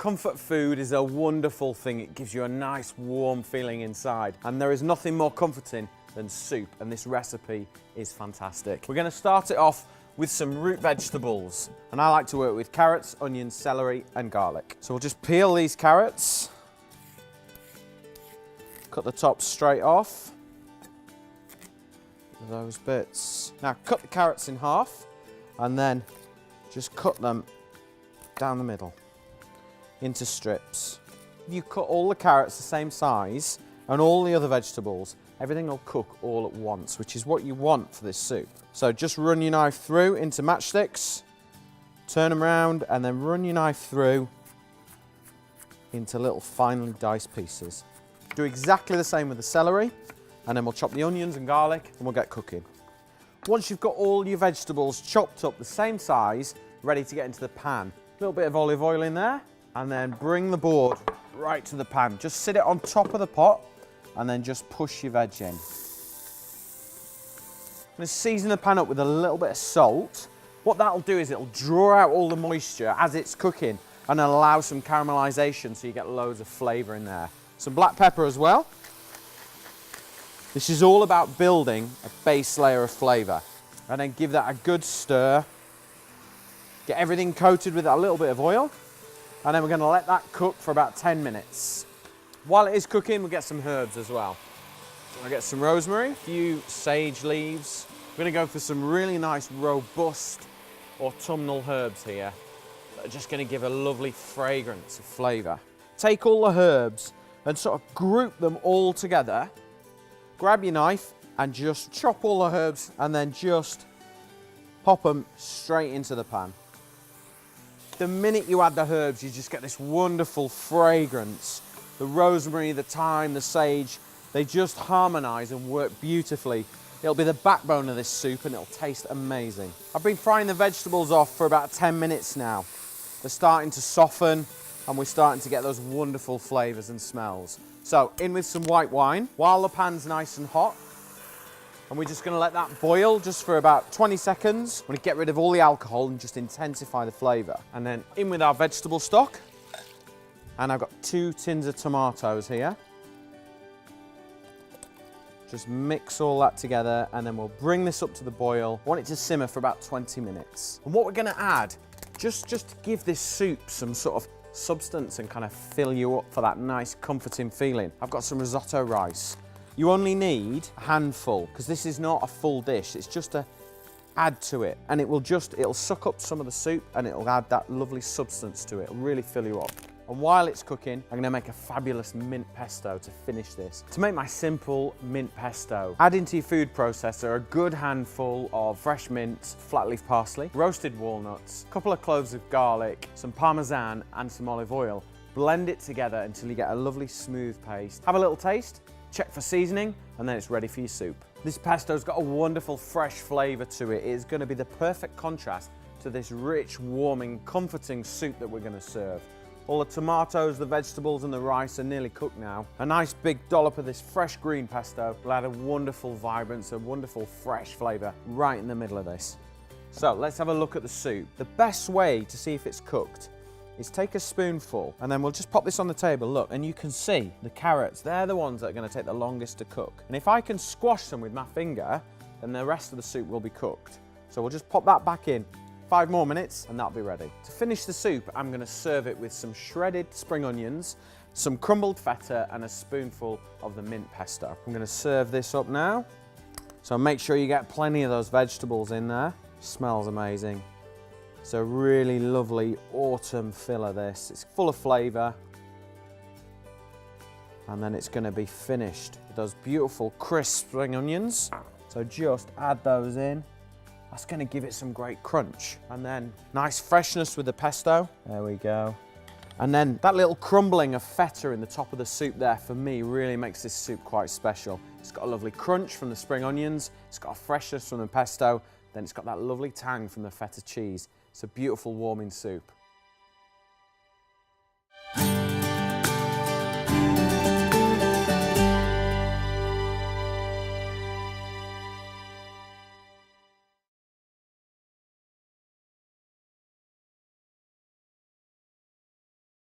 Comfort food is a wonderful thing. It gives you a nice warm feeling inside. And there is nothing more comforting than soup, and this recipe is fantastic. We're gonna start it off with some root vegetables. And I like to work with carrots, onions, celery, and garlic. So we'll just peel these carrots. Cut the top straight off. Those bits. Now cut the carrots in half, and then just cut them down the middle into strips. If you cut all the carrots the same size and all the other vegetables, everything will cook all at once, which is what you want for this soup. So just run your knife through into matchsticks, turn them around, and then run your knife through into little finely diced pieces. Do exactly the same with the celery, and then we'll chop the onions and garlic and we'll get cooking. Once you've got all your vegetables chopped up the same size, ready to get into the pan, a little bit of olive oil in there, and then bring the board right to the pan. Just sit it on top of the pot and then just push your veg in. I'm going to season the pan up with a little bit of salt. What that'll do is it'll draw out all the moisture as it's cooking and allow some caramelization so you get loads of flavour in there. Some black pepper as well. This is all about building a base layer of flavour, and then give that a good stir. Get everything coated with that little bit of oil, and then we're going to let that cook for about 10 minutes. While it is cooking, we'll get some herbs as well. I'll get some rosemary, a few sage leaves. We're going to go for some really nice, robust autumnal herbs here that are just going to give a lovely fragrance of flavour. Take all the herbs and sort of group them all together. Grab your knife and just chop all the herbs and then just pop them straight into the pan. The minute you add the herbs, you just get this wonderful fragrance. The rosemary, the thyme, the sage, they just harmonise and work beautifully. It'll be the backbone of this soup and it'll taste amazing. I've been frying the vegetables off for about 10 minutes now. They're starting to soften and we're starting to get those wonderful flavours and smells. So in with some white wine while the pan's nice and hot. And we're just going to let that boil just for about 20 seconds. We're going to get rid of all the alcohol and just intensify the flavour. And then in with our vegetable stock. And I've got 2 tins of tomatoes here. Just mix all that together and then we'll bring this up to the boil. I want it to simmer for about 20 minutes. And what we're going to add, just to give this soup some sort of substance and kind of fill you up for that nice comforting feeling, I've got some risotto rice. You only need a handful because this is not a full dish, it's just to add to it, and it'll suck up some of the soup and it'll add that lovely substance to it. It'll really fill you up. And while it's cooking, I'm going to make a fabulous mint pesto to finish this. To make my simple mint pesto, add into your food processor a good handful of fresh mint, flat leaf parsley, roasted walnuts, a couple of cloves of garlic, some parmesan and some olive oil. Blend it together until you get a lovely smooth paste. Have a little taste, check for seasoning, and then it's ready for your soup. This pesto's got a wonderful fresh flavour to it. It is going to be the perfect contrast to this rich, warming, comforting soup that we're going to serve. All the tomatoes, the vegetables and the rice are nearly cooked now. A nice big dollop of this fresh green pesto will add a wonderful vibrance, a wonderful fresh flavour right in the middle of this. So let's have a look at the soup. The best way to see if it's cooked is take a spoonful and then we'll just pop this on the table, look, and you can see the carrots, they're the ones that are going to take the longest to cook. And if I can squash them with my finger, then the rest of the soup will be cooked. So we'll just pop that back in. 5 more minutes and that'll be ready. To finish the soup, I'm going to serve it with some shredded spring onions, some crumbled feta and a spoonful of the mint pesto. I'm going to serve this up now. So make sure you get plenty of those vegetables in there. Smells amazing. It's a really lovely autumn filler this. It's full of flavour. And then it's going to be finished with those beautiful crisp spring onions. So just add those in. That's going to give it some great crunch. And then nice freshness with the pesto. There we go. And then that little crumbling of feta in the top of the soup there, for me, really makes this soup quite special. It's got a lovely crunch from the spring onions. It's got a freshness from the pesto. Then it's got that lovely tang from the feta cheese. It's a beautiful warming soup.